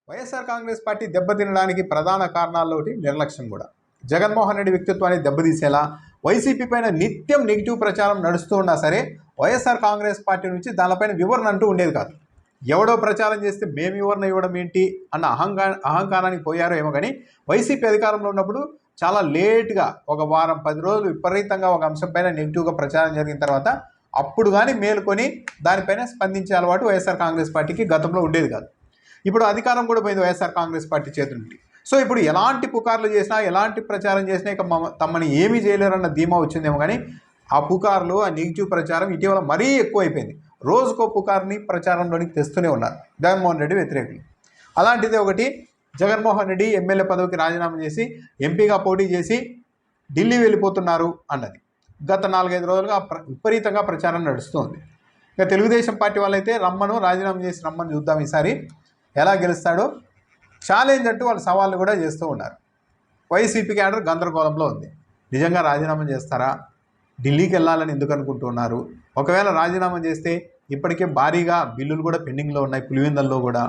YSR Congress party దెబ్బతినడానికి ప్రధాన కారణాల్లో ఒకటి నిర్లక్ష్యం కూడా. జగన్మోహన్ రెడ్డి వ్యక్తిత్వాన్ని దెబ్బతీసేలా వైసీపీ పైన నిత్యం నెగిటివ్ ప్రచారం నడుస్తూ ఉన్నా సరే వైఎస్ఆర్ కాంగ్రెస్ పార్టీ నుంచి దానిపైన వివరణ అంటూ ఉండేది కాదు. ఎవడో ప్రచారం చేస్తే మేము వివరణ ఇవ్వడం ఏంటి అన్న అహంకారానికి పోయారో ఏమో, కానీ వైసీపీ అధికారంలో ఉన్నప్పుడు చాలా లేట్గా ఒక వారం 10 రోజులు విపరీతంగా ఒక అంశం పైన నెగిటివ్గా ప్రచారం జరిగిన తర్వాత అప్పుడు కానీ మేలుకొని దానిపైన స్పందించే అలవాటు వైఎస్ఆర్ కాంగ్రెస్ పార్టీకి గతంలో ఉండేది కాదు. ఇప్పుడు అధికారం కూడా పోయింది వైఎస్ఆర్ కాంగ్రెస్ పార్టీ చేతుల నుండి. సో ఇప్పుడు ఎలాంటి పుకార్లు చేసినా ఎలాంటి ప్రచారం చేసినా ఇక తమని ఏమీ చేయలేరన్న ధీమా వచ్చిందేమో, కానీ ఆ పుకార్లు ఆ నెగిటివ్ ప్రచారం ఇటీవల మరీ ఎక్కువైపోయింది. రోజుకో పుకార్ని ప్రచారంలోనికి తెస్తూనే ఉన్నారు జగన్మోహన్ రెడ్డి వ్యతిరేకులు. అలాంటిదే ఒకటి, జగన్మోహన్ రెడ్డి ఎమ్మెల్యే పదవికి రాజీనామా చేసి ఎంపీగా పోటీ చేసి ఢిల్లీ వెళ్ళిపోతున్నారు అన్నది గత 4-5 రోజులుగా విపరీతంగా ప్రచారం నడుస్తుంది. ఇక తెలుగుదేశం పార్టీ వాళ్ళైతే రాజీనామా చేసి రమ్మని చూద్దాం ఈసారి ఎలా గెలుస్తాడో ఛాలెంజ్ అంటూ వాళ్ళు సవాళ్ళు కూడా చేస్తూ ఉన్నారు. వైసీపీ క్యాడర్ గందరగోళంలో ఉంది. నిజంగా రాజీనామా చేస్తారా? ఢిల్లీకి వెళ్ళాలని ఎందుకు అనుకుంటున్నారు? ఒకవేళ రాజీనామా చేస్తే ఇప్పటికే భారీగా బిల్లులు కూడా పెండింగ్లో ఉన్నాయి పులివెందుల్లో కూడా.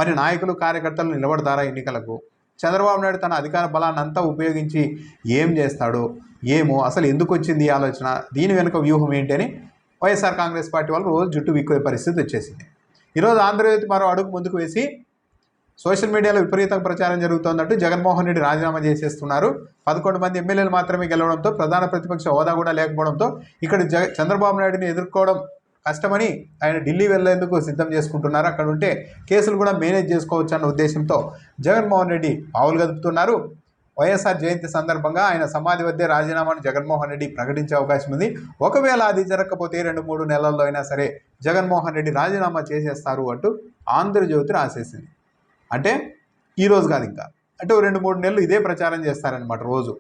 మరి నాయకులు కార్యకర్తలు నిలబడతారా ఎన్నికలకు? చంద్రబాబు నాయుడు తన అధికార బలాన్ని అంతా ఉపయోగించి ఏం చేస్తాడో ఏమో, అసలు ఎందుకు వచ్చింది ఈ ఆలోచన, దీని వెనుక వ్యూహం ఏంటి అని వైఎస్ఆర్ కాంగ్రెస్ పార్టీ వాళ్ళు రోజు జుట్టు విక్కునే పరిస్థితి వచ్చేసింది. ఈరోజు ఆంధ్రజ్యోతి మరో అడుగు ముందుకు వేసి సోషల్ మీడియాలో విపరీతంగా ప్రచారం జరుగుతోందంటూ జగన్మోహన్ రెడ్డి రాజీనామా చేసేస్తున్నారు. 11 మంది ఎమ్మెల్యేలు మాత్రమే గెలవడంతో, ప్రధాన ప్రతిపక్ష హోదా కూడా లేకపోవడంతో ఇక్కడ చంద్రబాబు నాయుడిని ఎదుర్కోవడం కష్టమని ఆయన ఢిల్లీ వెళ్లేందుకు సిద్ధం చేసుకుంటున్నారు. అక్కడ ఉంటే కేసులు కూడా మేనేజ్ చేసుకోవచ్చు అన్న ఉద్దేశంతో జగన్మోహన్ రెడ్డి పావులు గదుపుతున్నారు. వైఎస్ఆర్ జయంతి సందర్భంగా ఆయన సమాధి వద్దే రాజీనామాను జగన్మోహన్ రెడ్డి ప్రకటించే అవకాశం ఉంది. ఒకవేళ అది జరగకపోతే 2-3 నెలల్లో అయినా సరే జగన్మోహన్ రెడ్డి రాజీనామా చేసేస్తారు అంటూ ఆంధ్రజ్యోతి రాసేసింది. అంటే ఈరోజు కాదు, ఇంకా అంటే 2-3 నెలలు ఇదే ప్రచారం చేస్తారనమాట. రోజు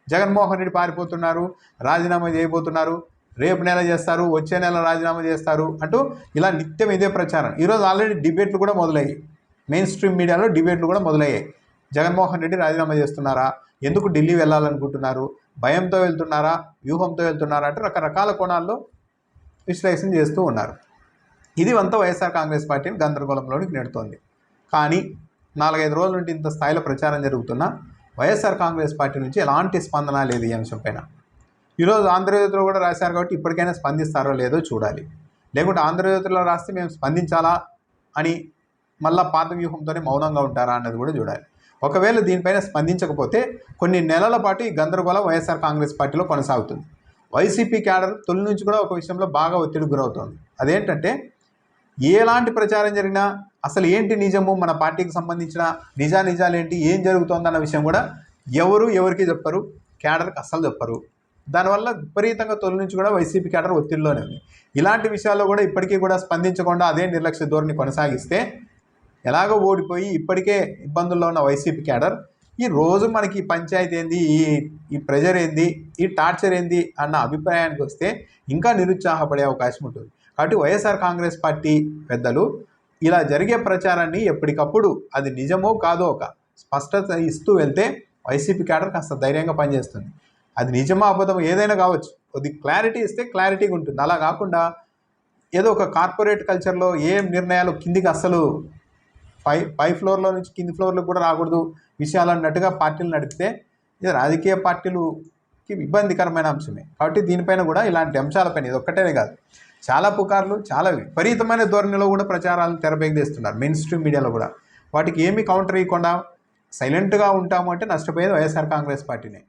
జగన్మోహన్ రెడ్డి పారిపోతున్నారు, రాజీనామా చేయబోతున్నారు, రేపు నెల చేస్తారు, వచ్చే నెల రాజీనామా చేస్తారు అంటూ ఇలా నిత్యం ఇదే ప్రచారం. ఈరోజు ఆల్రెడీ డిబేట్లు కూడా మొదలయ్యాయి. మెయిన్ స్ట్రీమ్ మీడియాలో డిబేట్లు కూడా మొదలయ్యాయి. జగన్మోహన్ రెడ్డి రాజీనామా చేస్తున్నారా? ఎందుకు ఢిల్లీ వెళ్ళాలనుకుంటున్నారు? భయంతో వెళ్తున్నారా? వ్యూహంతో వెళ్తున్నారా? అంటే రకరకాల కోణాల్లో విశ్లేషణ చేస్తూ ఉన్నారు. ఇది అంతా వైఎస్ఆర్ కాంగ్రెస్ పార్టీని గందరగోళంలోనికి నెడుతోంది. కానీ 4-5 రోజుల నుండి ఇంత స్థాయిలో ప్రచారం జరుగుతున్నా వైఎస్ఆర్ కాంగ్రెస్ పార్టీ నుంచి ఎలాంటి స్పందన లేదు ఈ అంశం పైన. ఈరోజు ఆంధ్రజ్యోతిలో కూడా రాశారు కాబట్టి ఇప్పటికైనా స్పందిస్తారో లేదో చూడాలి. లేకుంటే ఆంధ్రజ్యోతిలో రాస్తే మేము స్పందించాలా అని మళ్ళా పాత వ్యూహంతోనే మౌనంగా ఉంటారా అన్నది కూడా చూడాలి. ఒకవేళ దీనిపైన స్పందించకపోతే కొన్ని నెలల పాటు ఈ గందరగోళం వైఎస్ఆర్ కాంగ్రెస్ పార్టీలో కొనసాగుతుంది. వైసీపీ క్యాడర్ తొలి నుంచి కూడా ఒక విషయంలో బాగా ఒత్తిడికి గురవుతోంది. అదేంటంటే ఎలాంటి ప్రచారం జరిగినా అసలు ఏంటి నిజము, మన పార్టీకి సంబంధించిన నిజాలేంటి, ఏం జరుగుతోందన్న విషయం కూడా ఎవరికి చెప్పరు, క్యాడర్కి అస్సలు చెప్పరు. దానివల్ల విపరీతంగా తొలి నుంచి కూడా వైసీపీ క్యాడర్ ఒత్తిడిలోనే ఉంది. ఇలాంటి విషయాల్లో కూడా ఇప్పటికీ కూడా స్పందించకుండా అదే నిర్లక్ష్య ధోరణి కొనసాగిస్తే ఎలాగో ఓడిపోయి ఇప్పటికే ఇబ్బందుల్లో ఉన్న వైసీపీ క్యాడర్ ఈ రోజు మనకి పంచాయతీ ఏంది, ఈ ప్రెజర్ ఏంది, ఈ టార్చర్ ఏంది అన్న అభిప్రాయానికి వస్తే ఇంకా నిరుత్సాహపడే అవకాశం ఉంటుంది. కాబట్టి వైఎస్ఆర్ కాంగ్రెస్ పార్టీ పెద్దలు ఇలా జరిగే ప్రచారాన్ని ఎప్పటికప్పుడు అది నిజమో కాదో ఒక స్పష్టత ఇస్తూ వెళ్తే వైసీపీ క్యాడర్ కాస్త ధైర్యంగా పనిచేస్తుంది. అది నిజమా అబద్ధం ఏదైనా కావచ్చు, కొద్ది క్లారిటీ ఇస్తే క్లారిటీగా ఉంటుంది. అలా కాకుండా ఏదో ఒక కార్పొరేట్ కల్చర్లో ఏం నిర్ణయాలు కిందికి అస్సలు పై ఫ్లోర్లో నుంచి కింది ఫ్లోర్లకు కూడా రాకూడదు విషయాలు అన్నట్టుగా పార్టీలు నడిపితే ఇది రాజకీయ పార్టీలుకి ఇబ్బందికరమైన అంశమే. కాబట్టి దీనిపైన కూడా ఇలాంటి అంశాలపైన ఇది ఒక్కటేనే కాదు, చాలా పుకార్లు, చాలా విపరీతమైన ధోరణిలో కూడా ప్రచారాలను తెరపైకిస్తున్నారు మెయిన్ స్ట్రీమ్ మీడియాలో కూడా. వాటికి ఏమీ కౌంటర్ ఇవ్వకుండా సైలెంట్గా ఉంటాము అంటే నష్టపోయేది వైఎస్ఆర్ కాంగ్రెస్ పార్టీనే.